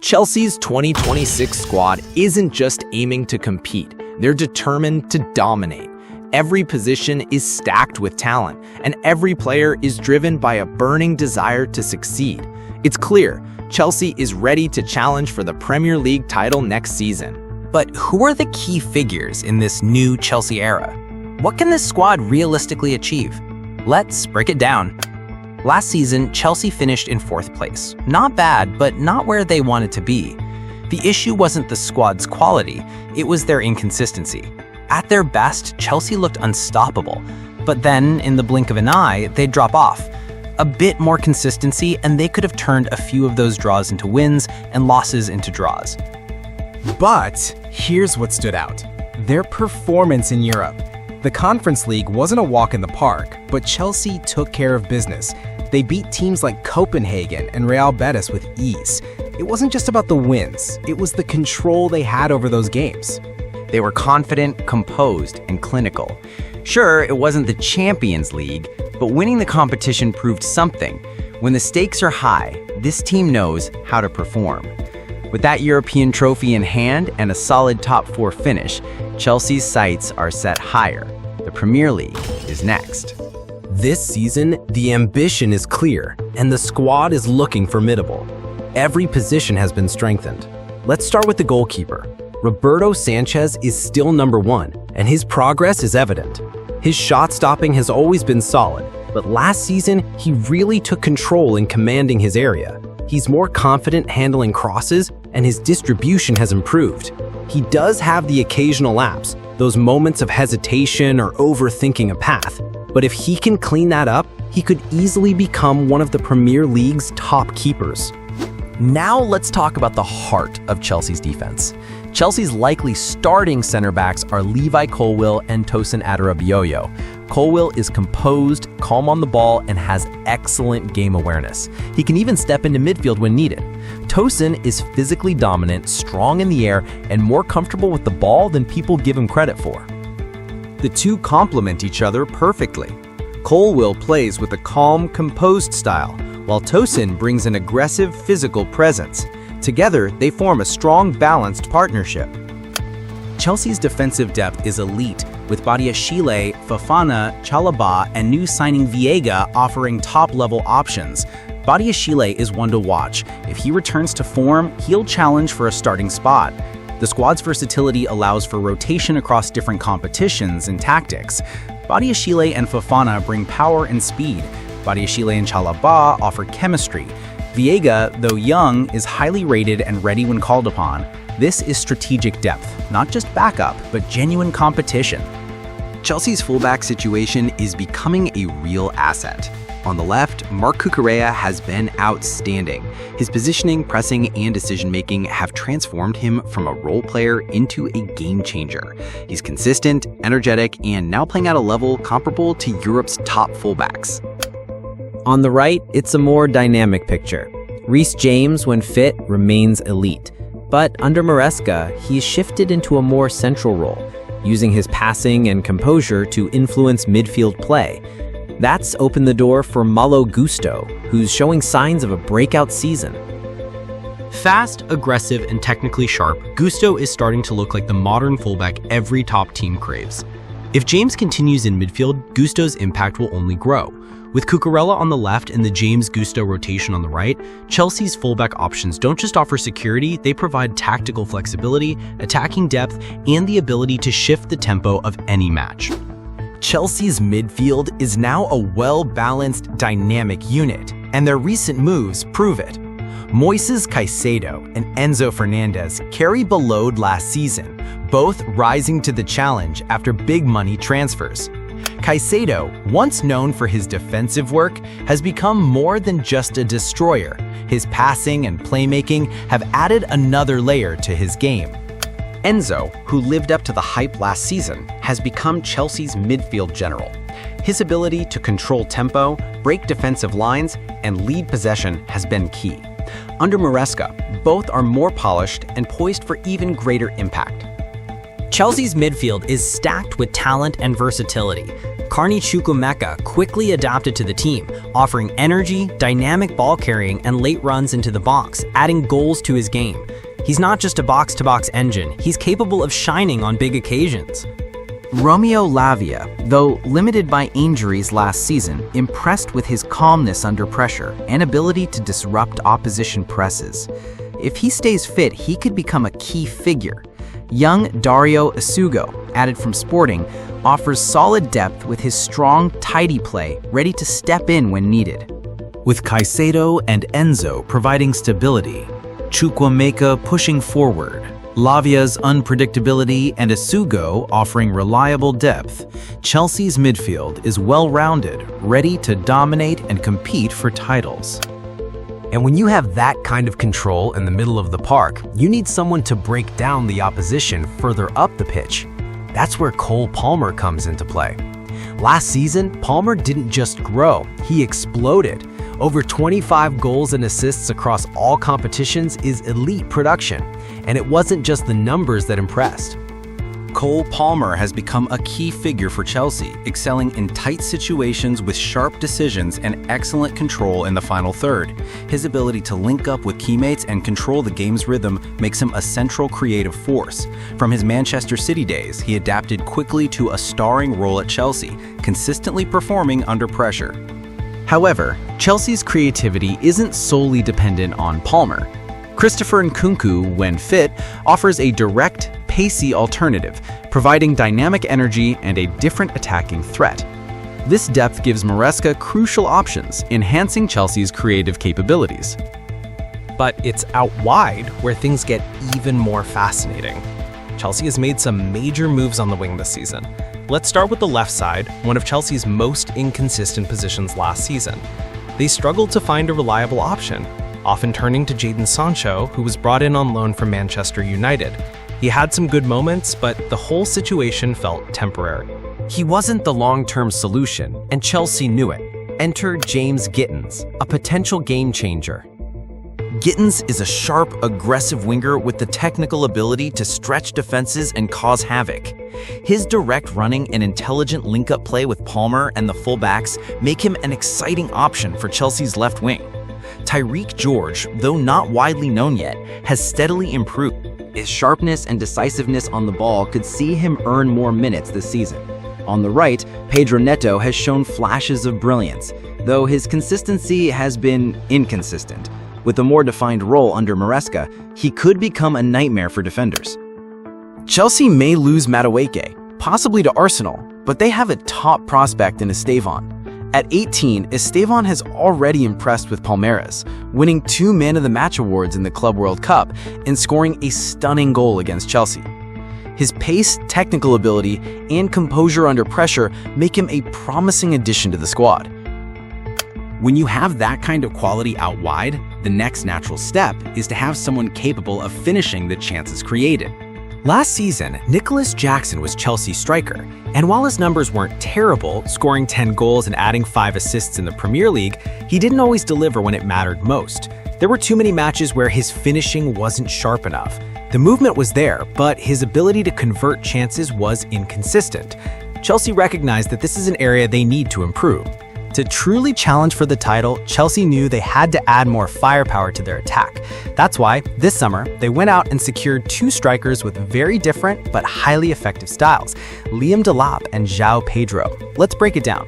Chelsea's 2026 squad isn't just aiming to compete, they're determined to dominate. Every position is stacked with talent, and every player is driven by a burning desire to succeed. It's clear, Chelsea is ready to challenge for the Premier League title next season. But who are the key figures in this new Chelsea era? What can this squad realistically achieve? Let's break it down. Last season, Chelsea finished in 4th place. Not bad, but not where they wanted to be. The issue wasn't the squad's quality, it was their inconsistency. At their best, Chelsea looked unstoppable, but then, in the blink of an eye, they'd drop off. A bit more consistency, and they could have turned a few of those draws into wins and losses into draws. But here's what stood out: their performance in Europe. The Conference League wasn't a walk in the park, but Chelsea took care of business. They beat teams like Copenhagen and Real Betis with ease. It wasn't just about the wins, it was the control they had over those games. They were confident, composed, and clinical. Sure, it wasn't the Champions League, but winning the competition proved something. When the stakes are high, this team knows how to perform. With that European trophy in hand and a solid top 4 finish, Chelsea's sights are set higher. The Premier League is next. This season, the ambition is clear, and the squad is looking formidable. Every position has been strengthened. Let's start with the goalkeeper. Roberto Sanchez is still number 1, and his progress is evident. His shot stopping has always been solid, but last season, he really took control in commanding his area. He's more confident handling crosses, and his distribution has improved. He does have the occasional lapse, those moments of hesitation or overthinking a path, but if he can clean that up, he could easily become one of the Premier League's top keepers. Now let's talk about the heart of Chelsea's defense. Chelsea's likely starting center backs are Levi Colwill and Tosin Adarabioyo. Colwill is composed, calm on the ball, and has excellent game awareness. He can even step into midfield when needed. Tosin is physically dominant, strong in the air, and more comfortable with the ball than people give him credit for. The two complement each other perfectly. Colwill plays with a calm, composed style, while Tosin brings an aggressive physical presence. Together, they form a strong, balanced partnership. Chelsea's defensive depth is elite, with Badiashile, Fofana, Chalobah, and new signing Viega offering top-level options. Badiashile is one to watch. If he returns to form, he'll challenge for a starting spot. The squad's versatility allows for rotation across different competitions and tactics. Badiashile and Fofana bring power and speed. Badiashile and Chalobah offer chemistry. Viega, though young, is highly rated and ready when called upon. This is strategic depth, not just backup, but genuine competition. Chelsea's fullback situation is becoming a real asset. On the left, Marc Cucurella has been outstanding. His positioning, pressing, and decision-making have transformed him from a role player into a game changer. He's consistent, energetic, and now playing at a level comparable to Europe's top fullbacks. On the right, it's a more dynamic picture. Reece James, when fit, remains elite. But under Moresca, he's shifted into a more central role, using his passing and composure to influence midfield play. That's opened the door for Malo Gusto, who's showing signs of a breakout season. Fast, aggressive, and technically sharp, Gusto is starting to look like the modern fullback every top team craves. If James continues in midfield, Gusto's impact will only grow. With Cucurella on the left and the James-Gusto rotation on the right, Chelsea's fullback options don't just offer security, they provide tactical flexibility, attacking depth, and the ability to shift the tempo of any match. Chelsea's midfield is now a well-balanced, dynamic unit, and their recent moves prove it. Moises Caicedo and Enzo Fernandez carry the load last season, both rising to the challenge after big money transfers. Caicedo, once known for his defensive work, has become more than just a destroyer. His passing and playmaking have added another layer to his game. Enzo, who lived up to the hype last season, has become Chelsea's midfield general. His ability to control tempo, break defensive lines, and lead possession has been key. Under Moresca, both are more polished and poised for even greater impact. Chelsea's midfield is stacked with talent and versatility. Carney Chukwuemeka quickly adapted to the team, offering energy, dynamic ball carrying, and late runs into the box, adding goals to his game. He's not just a box-to-box engine, he's capable of shining on big occasions. Romeo Lavia, though limited by injuries last season, impressed with his calmness under pressure and ability to disrupt opposition presses. If he stays fit, he could become a key figure. Young Dario Isugo, added from Sporting, offers solid depth with his strong, tidy play, ready to step in when needed. With Caicedo and Enzo providing stability, Chukwuemeka pushing forward, Lavia's unpredictability, and Isugo offering reliable depth, Chelsea's midfield is well-rounded, ready to dominate and compete for titles. And when you have that kind of control in the middle of the park, you need someone to break down the opposition further up the pitch. That's where Cole Palmer comes into play. Last season, Palmer didn't just grow, he exploded. Over 25 goals and assists across all competitions is elite production, and it wasn't just the numbers that impressed. Cole Palmer has become a key figure for Chelsea, excelling in tight situations with sharp decisions and excellent control in the final third. His ability to link up with teammates and control the game's rhythm makes him a central creative force. From his Manchester City days, he adapted quickly to a starring role at Chelsea, consistently performing under pressure. However, Chelsea's creativity isn't solely dependent on Palmer. Christopher Nkunku, when fit, offers a direct, pacey alternative, providing dynamic energy and a different attacking threat. This depth gives Moresca crucial options, enhancing Chelsea's creative capabilities. But it's out wide where things get even more fascinating. Chelsea has made some major moves on the wing this season. Let's start with the left side, one of Chelsea's most inconsistent positions last season. They struggled to find a reliable option, often turning to Jadon Sancho, who was brought in on loan from Manchester United. He had some good moments, but the whole situation felt temporary. He wasn't the long-term solution, and Chelsea knew it. Enter James Gittens, a potential game changer. Gittens is a sharp, aggressive winger with the technical ability to stretch defenses and cause havoc. His direct running and intelligent link-up play with Palmer and the fullbacks make him an exciting option for Chelsea's left wing. Tyreek George, though not widely known yet, has steadily improved. His sharpness and decisiveness on the ball could see him earn more minutes this season. On the right, Pedro Neto has shown flashes of brilliance, though his consistency has been inconsistent. With a more defined role under Moresca, he could become a nightmare for defenders. Chelsea may lose Madueke, possibly to Arsenal, but they have a top prospect in Estevan. At 18, Estevan has already impressed with Palmeiras, winning 2 Man of the Match awards in the Club World Cup and scoring a stunning goal against Chelsea. His pace, technical ability, and composure under pressure make him a promising addition to the squad. When you have that kind of quality out wide, the next natural step is to have someone capable of finishing the chances created. Last season, Nicholas Jackson was Chelsea's striker, and while his numbers weren't terrible, scoring 10 goals and adding 5 assists in the Premier League, he didn't always deliver when it mattered most. There were too many matches where his finishing wasn't sharp enough. The movement was there, but his ability to convert chances was inconsistent. Chelsea recognized that this is an area they need to improve. To truly challenge for the title, Chelsea knew they had to add more firepower to their attack. That's why, this summer, they went out and secured 2 strikers with very different but highly effective styles, Liam Delap and João Pedro. Let's break it down.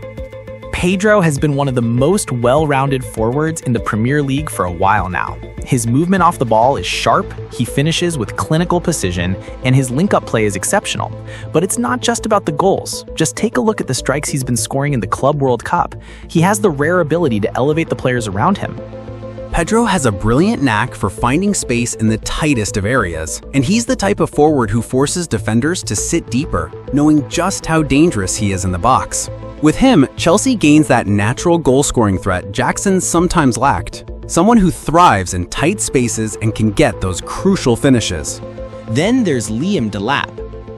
Pedro has been one of the most well-rounded forwards in the Premier League for a while now. His movement off the ball is sharp, he finishes with clinical precision, and his link-up play is exceptional. But it's not just about the goals. Just take a look at the strikes he's been scoring in the Club World Cup. He has the rare ability to elevate the players around him. Pedro has a brilliant knack for finding space in the tightest of areas, and he's the type of forward who forces defenders to sit deeper, knowing just how dangerous he is in the box. With him, Chelsea gains that natural goal-scoring threat Jackson sometimes lacked. Someone who thrives in tight spaces and can get those crucial finishes. Then there's Liam Delap.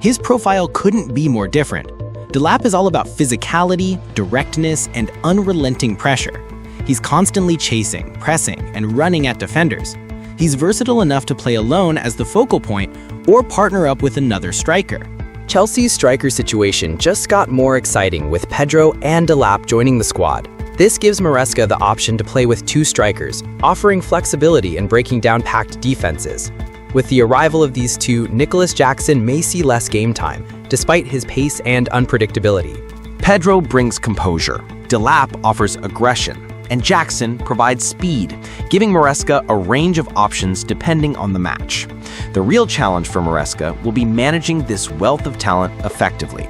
His profile couldn't be more different. Delap is all about physicality, directness, and unrelenting pressure. He's constantly chasing, pressing, and running at defenders. He's versatile enough to play alone as the focal point or partner up with another striker. Chelsea's striker situation just got more exciting with Pedro and Delap joining the squad. This gives Moresca the option to play with 2 strikers, offering flexibility and breaking down packed defenses. With the arrival of these two, Nicholas Jackson may see less game time, despite his pace and unpredictability. Pedro brings composure, Delap offers aggression, and Jackson provides speed, giving Moresca a range of options depending on the match. The real challenge for Moresca will be managing this wealth of talent effectively.